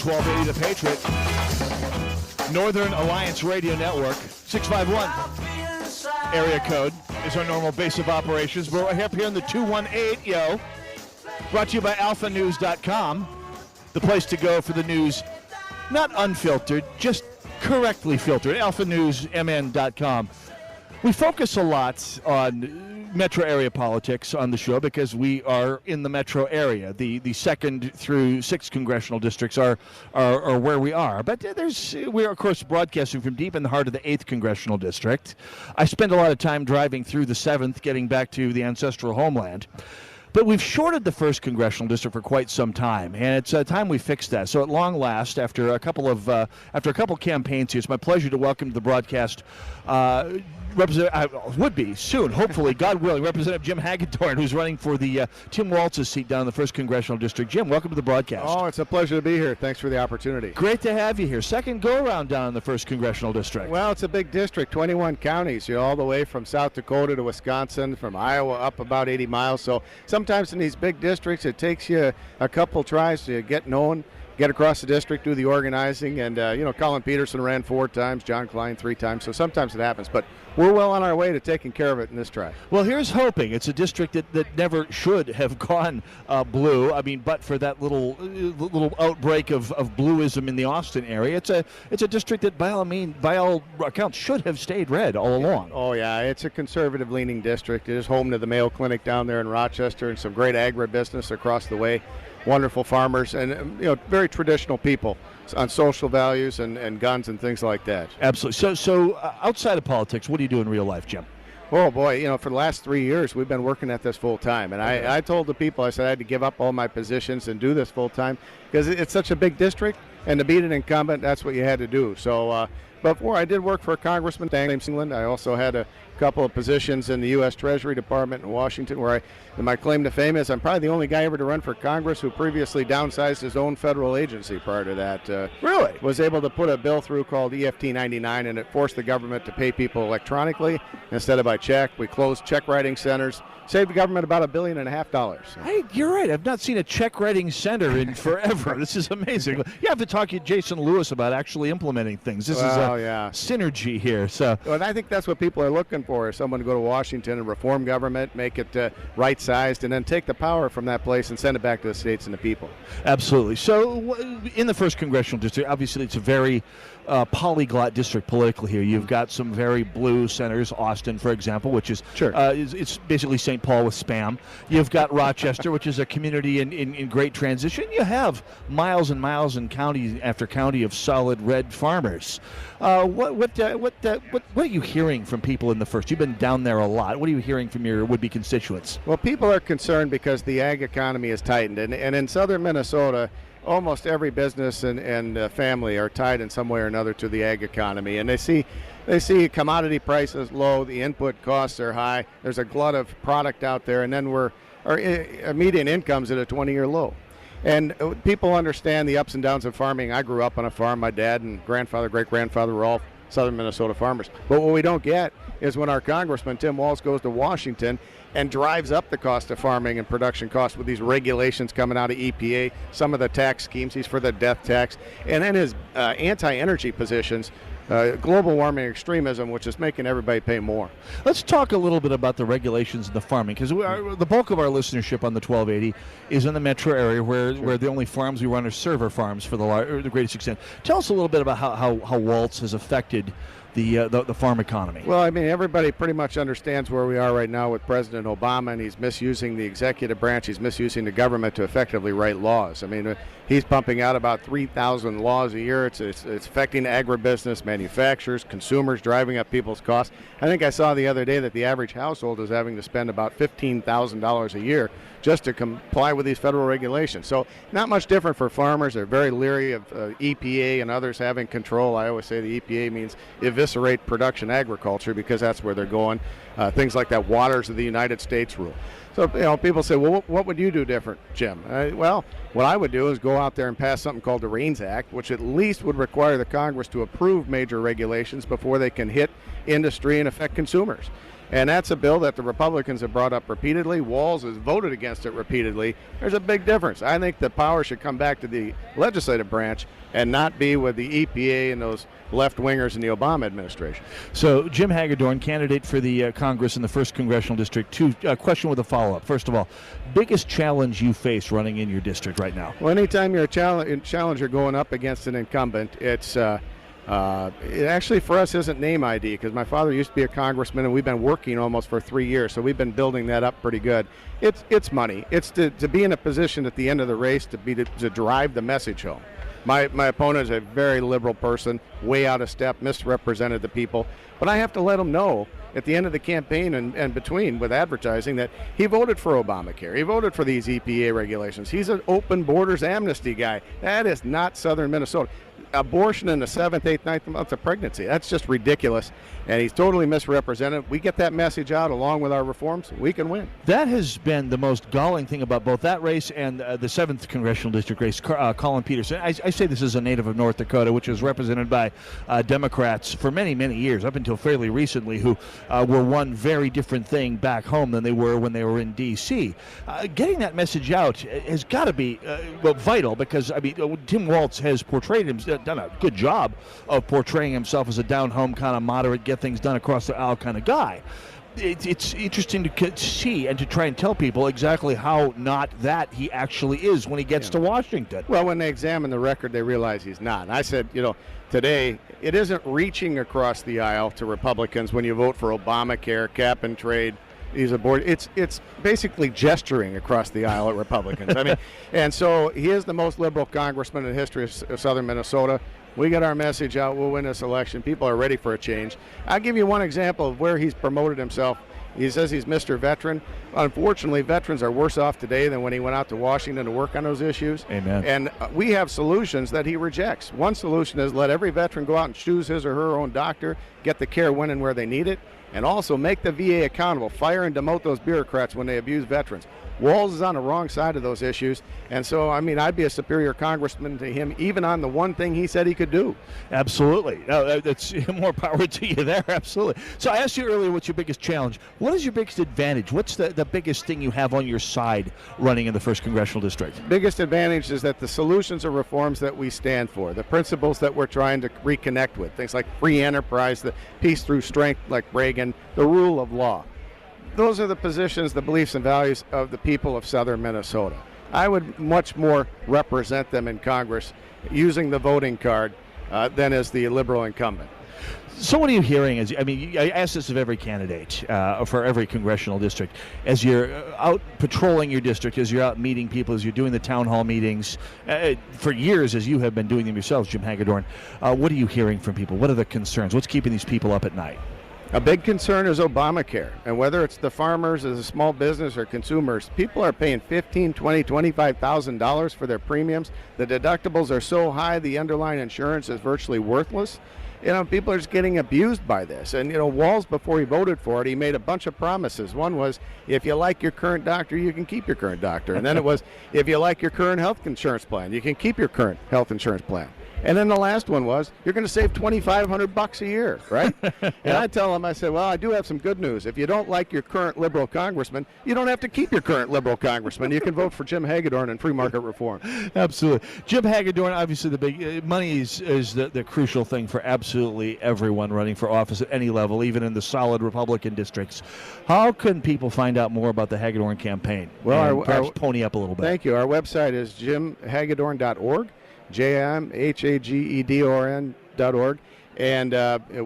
1280 The Patriot. Northern Alliance Radio Network. 651 area code is our normal base of operations. We're up here in the 218, yo. Brought to you by alphanews.com. The place to go for the news, not unfiltered, just correctly filtered. alphanewsmn.com. We focus a lot on metro area politics on the show because we are in the metro area. The 2nd through 6th congressional districts are where we are. But we're, of course, broadcasting from deep in the heart of the 8th congressional district. I spend a lot of time driving through the 7th, getting back to the ancestral homeland. But we've shorted the 1st congressional district for quite some time, and it's time we fix that. So at long last, after a couple campaigns here, it's my pleasure to welcome to the broadcast would be soon, hopefully, God willing, Representative Jim Hagedorn, who's running for the Tim Walz's seat down in the 1st congressional district. Jim, welcome to the broadcast. Oh, it's a pleasure to be here. Thanks for the opportunity. Great to have you here. Second go-around down in the 1st congressional district. Well, it's a big district, 21 counties, all the way from South Dakota to Wisconsin, from Iowa up about 80 miles. So sometimes in these big districts, it takes you a couple tries to get known, get across the district, do the organizing. And, Colin Peterson ran 4 times, John Klein 3 times. So sometimes it happens. But we're well on our way to taking care of it in this try. Well, here's hoping. It's a district that never should have gone blue. I mean, but for that little outbreak of bluism in the Austin area, it's a district that by all accounts should have stayed red all along. Oh yeah, it's a conservative-leaning district. It is home to the Mayo Clinic down there in Rochester and some great agribusiness across the way. Wonderful farmers and very traditional people on social values and guns and things like that. Absolutely. So outside of politics, what do you do in real life, Jim? Oh boy, for the last 3 years we've been working at this full time, and I told the people, I said I had to give up all my positions and do this full time because it's such a big district, and to beat an incumbent, that's what you had to do. So before I did work for Congressman James England. I also had a couple of positions in the U.S. Treasury Department in Washington, where my claim to fame is I'm probably the only guy ever to run for Congress who previously downsized his own federal agency prior to that. Really? Was able to put a bill through called EFT 99, and it forced the government to pay people electronically instead of by check. We closed check writing centers, saved the government about $1.5 billion. You're right. I've not seen a check writing center in forever. This is amazing. You have to talk to Jason Lewis about actually implementing things. This is a synergy here. So, and I think that's what people are looking for, is someone to go to Washington and reform government, make it right-sized, and then take the power from that place and send it back to the states and the people. Absolutely. So in the 1st congressional district, obviously it's a very polyglot district politically here. You've got some very blue centers, Austin, for example, which is it's basically St. Paul with spam. You've got Rochester, which is a community in great transition. You have miles and miles and county after county of solid red farmers. What are you hearing from people in the 1st? You've been down there a lot. What are you hearing from your would-be constituents? Well, people are concerned because the ag economy is tightened, and in southern Minnesota, almost every business and family are tied in some way or another to the ag economy, and they see commodity prices low, the input costs are high, there's a glut of product out there, and then our median income's at a 20-year low. And people understand the ups and downs of farming. I grew up on a farm. My dad and grandfather, great-grandfather were all southern Minnesota farmers. But what we don't get is when our congressman, Tim Walz, goes to Washington and drives up the cost of farming and production costs with these regulations coming out of EPA, some of the tax schemes, he's for the death tax, and then his anti-energy positions, global warming extremism, which is making everybody pay more. Let's talk a little bit about the regulations in the farming, because the bulk of our listenership on the 1280 is in the metro area where the only farms we run are server farms for the greatest extent. Tell us a little bit about how Walz has affected the farm economy. Well, I mean, everybody pretty much understands where we are right now with President Obama, and he's misusing the executive branch. He's misusing the government to effectively write laws. I mean, he's pumping out about 3,000 laws a year. It's affecting agribusiness, manufacturers, consumers, driving up people's costs. I think I saw the other day that the average household is having to spend about $15,000 a year just to comply with these federal regulations. So not much different for farmers. They're very leery of EPA and others having control. I always say the EPA means eviscerate production agriculture, because that's where they're going. Things like that waters of the United States rule. So, people say, well, what would you do different, Jim? Well, what I would do is go out there and pass something called the REINS Act, which at least would require the Congress to approve major regulations before they can hit industry and affect consumers. And that's a bill that the Republicans have brought up repeatedly. Walz has voted against it repeatedly. There's a big difference. I think the power should come back to the legislative branch and not be with the EPA and those left-wingers in the Obama administration. So Jim Hagedorn, candidate for the Congress in the 1st Congressional District. Question with a follow-up. First of all, biggest challenge you face running in your district right now? Well, anytime you're a challenger going up against an incumbent, it actually for us isn't name ID, because my father used to be a congressman and we've been working almost for 3 years, so we've been building that up pretty good. It's money. It's to be in a position at the end of the race to drive the message home. My opponent is a very liberal person, way out of step, misrepresented the people. But I have to let him know at the end of the campaign and between with advertising that he voted for Obamacare. He voted for these EPA regulations. He's an open borders amnesty guy. That is not Southern Minnesota. Abortion in the 7th, 8th, 9th month of pregnancy. That's just ridiculous. And he's totally misrepresented. We get that message out along with our reforms, we can win. That has been the most galling thing about both that race and the 7th Congressional District race. Colin Peterson, I say this as a native of North Dakota, which was represented by Democrats for many, many years, up until fairly recently, who were one very different thing back home than they were when they were in D.C. Getting that message out has got to be vital, because, I mean, Tim Walz has portrayed himself, done a good job of portraying himself as a down-home kind of moderate, get things done across the aisle kind of guy. It's interesting to see and to try and tell people exactly how not that he actually is when he gets to Washington. Well, when they examine the record, they realize he's not. And I said, today, it isn't reaching across the aisle to Republicans when you vote for Obamacare, cap and trade, it's basically gesturing across the aisle at Republicans. I mean, and so he is the most liberal congressman in the history of Southern Minnesota. We get our message out, we'll win this election. People are ready for a change. I'll give you one example of where he's promoted himself. He says he's Mr. Veteran. Unfortunately, veterans are worse off today than when he went out to Washington to work on those issues. Amen. And we have solutions that he rejects. One solution is let every veteran go out and choose his or her own doctor, get the care when and where they need it, and also make the VA accountable. Fire and demote those bureaucrats when they abuse veterans. Walz is on the wrong side of those issues, and so, I mean, I'd be a superior congressman to him, even on the one thing he said he could do. Absolutely. No, that's more power to you there, absolutely. So I asked you earlier, what's your biggest challenge? What is your biggest advantage? What's the biggest thing you have on your side running in the 1st Congressional District? Biggest advantage is that the solutions or reforms that we stand for, the principles that we're trying to reconnect with, things like free enterprise, the peace through strength like Reagan, the rule of law. Those are the positions, the beliefs and values of the people of Southern Minnesota. I would much more represent them in Congress using the voting card than as the liberal incumbent. So what are you hearing? I ask this of every candidate for every congressional district. As you're out patrolling your district, as you're out meeting people, as you're doing the town hall meetings, for years as you have been doing them yourselves, Jim Hagedorn, what are you hearing from people? What are the concerns? What's keeping these people up at night? A big concern is Obamacare, and whether it's the farmers, as a small business, or consumers, people are paying $15,000, $20,000, $25,000 for their premiums. The deductibles are so high, the underlying insurance is virtually worthless. People are just getting abused by this. And, Walz, before he voted for it, he made a bunch of promises. One was, if you like your current doctor, you can keep your current doctor. And then it was, if you like your current health insurance plan, you can keep your current health insurance plan. And then the last one was, you're going to save $2,500 a year, right? And I tell them, I said, well, I do have some good news. If you don't like your current liberal congressman, you don't have to keep your current liberal congressman. You can vote for Jim Hagedorn and free market reform. Absolutely. Jim Hagedorn, obviously the big money is the crucial thing for absolutely everyone running for office at any level, even in the solid Republican districts. How can people find out more about the Hagedorn campaign? Well, perhaps pony up a little bit. Thank you. Our website is jimhagedorn.org. JimHagedorn.org, and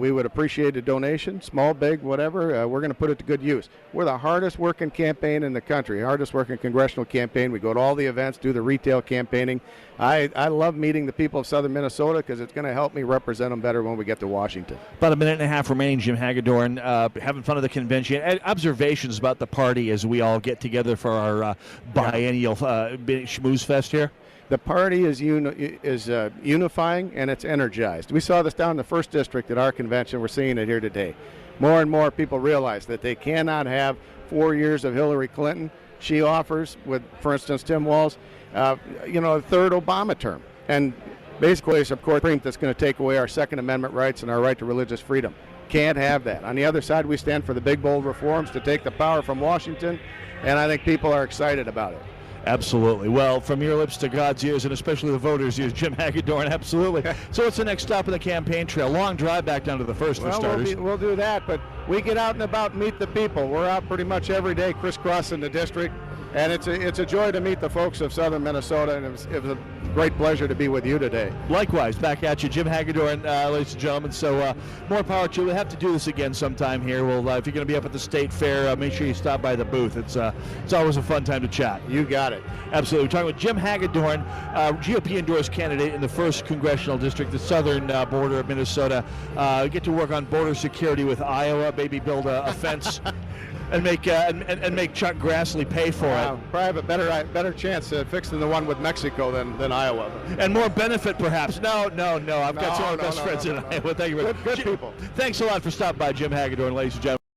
we would appreciate a donation, small, big, whatever. We're going to put it to good use. We're the hardest working campaign in the country, hardest working congressional campaign. We go to all the events, do the retail campaigning. I love meeting the people of Southern Minnesota because it's going to help me represent them better when we get to Washington. About a minute and a half remaining, Jim Hagedorn, having fun at the convention. Observations about the party as we all get together for our biennial schmooze fest here? The party is unifying, and it's energized. We saw this down in the 1st District at our convention. We're seeing it here today. More and more people realize that they cannot have 4 years of Hillary Clinton. She offers, with, for instance, Tim Walz, a third Obama term. And basically, it's a court that's going to take away our Second Amendment rights and our right to religious freedom. Can't have that. On the other side, we stand for the big, bold reforms to take the power from Washington, and I think people are excited about it. Absolutely. Well, from your lips to God's ears, and especially the voters' ears, Jim Hagedorn, absolutely. So what's the next stop on the campaign trail? Long drive back down to the first for starters. We'll do that, but we get out and about and meet the people. We're out pretty much every day crisscrossing the district, and it's a joy to meet the folks of southern Minnesota, and it was a great pleasure to be with you today. Likewise, back at you, Jim Hagedorn, ladies and gentlemen. So more power to you. We'll have to do this again sometime here. We'll, if you're going to be up at the state fair, make sure you stop by the booth. It's always a fun time to chat. You got it. Absolutely. We're talking with Jim Hagedorn, GOP endorsed candidate in the 1st Congressional District, the southern border of Minnesota. Get to work on border security with Iowa, maybe build a fence. And make Chuck Grassley pay for it. Probably have a better chance of fixing the one with Mexico than Iowa. And more benefit, perhaps. No. I've got some of my best friends in Iowa. Thank you very much. Good people. Thanks a lot for stopping by, Jim Hagedorn, ladies and gentlemen.